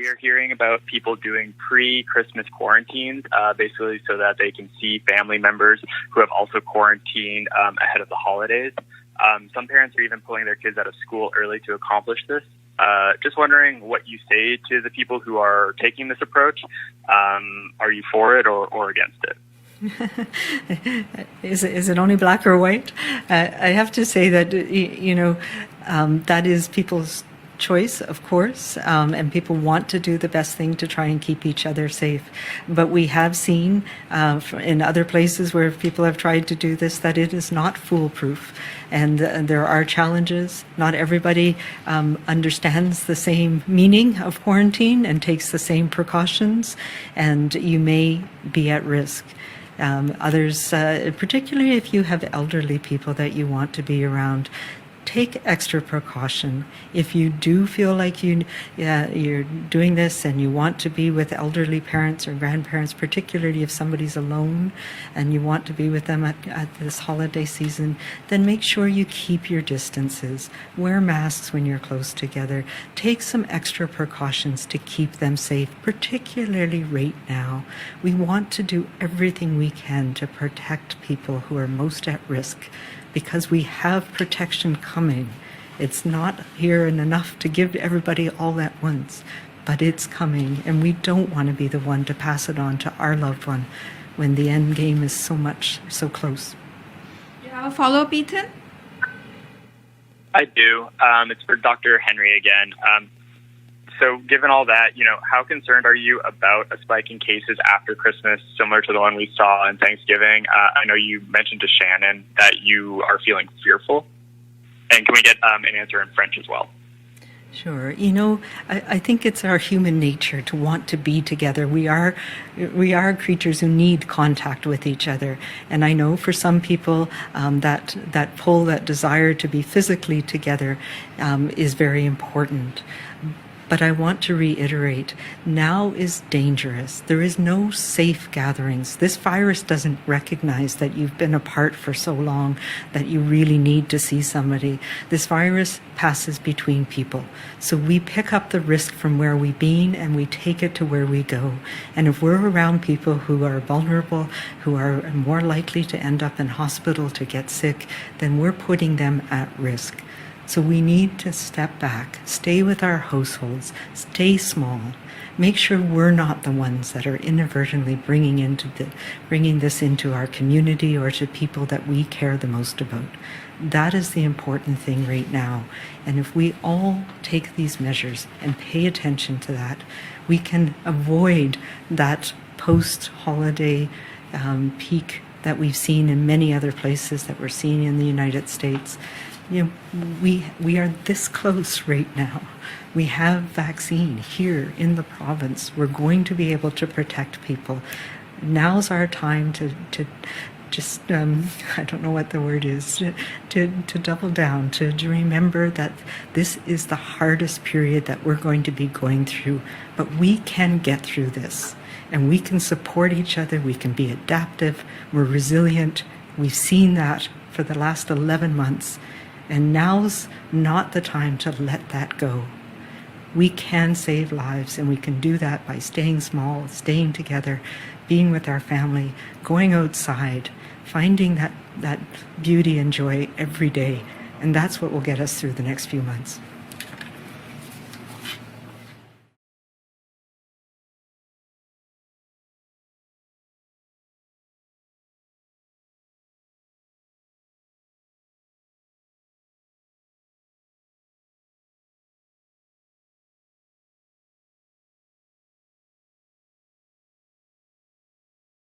We are hearing about people doing pre-Christmas quarantines, basically so that they can see family members who have also quarantined ahead of the holidays. Some parents are even pulling their kids out of school early to accomplish this. Just wondering what you say to the people who are taking this approach. Are you for it or against it? Is it only black or white? I have to say that, that is people's choice, of course, and people want to do the best thing to try and keep each other safe. But we have seen in other places where people have tried to do this that it is not foolproof, and there are challenges. Not everybody understands the same meaning of quarantine and takes the same precautions, and you may be at risk. Others, particularly if you have elderly people that you want to be around, take extra precaution. If you do feel like you're doing this and you want to be with elderly parents or grandparents, particularly if somebody's alone and you want to be with them at this holiday season, then make sure you keep your distances. Wear masks when you're close together. Take some extra precautions to keep them safe, particularly right now. We want to do everything we can to protect people who are most at risk, because we have protection coming. It's not here and enough to give everybody all at once, but it's coming, and we don't want to be the one to pass it on to our loved one when the end game is so close. You have a follow-up, Ethan? I do. It's for Dr. Henry again. So given all that, how concerned are you about a spike in cases after Christmas, similar to the one we saw on Thanksgiving? I know you mentioned to Shannon that you are feeling fearful. And can we get an answer in French as well? Sure. I think it's our human nature to want to be together. We are creatures who need contact with each other. And I know for some people that pull, that desire to be physically together is very important. But I want to reiterate, now is dangerous. There is no safe gatherings. This virus doesn't recognize that you've been apart for so long that you really need to see somebody. This virus passes between people. So we pick up the risk from where we've been and we take it to where we go. And if we're around people who are vulnerable, who are more likely to end up in hospital to get sick, then we're putting them at risk. So we need to step back, stay with our households, stay small, make sure we're not the ones that are inadvertently bringing this into our community or to people that we care the most about. That is the important thing right now. And if we all take these measures and pay attention to that, we can avoid that post-holiday peak that we've seen in many other places, that we're seeing in the United States. We are this close right now. We have vaccine here in the province. We're going to be able to protect people. Now's our time to just, I don't know what the word is, to double down, to remember that this is the hardest period that we're going to be going through. But we can get through this, and we can support each other. We can be adaptive. We're resilient. We've seen that for the last 11 months. And now's not the time to let that go. We can save lives, and we can do that by staying small, staying together, being with our family, going outside, finding that beauty and joy every day. And that's what will get us through the next few months.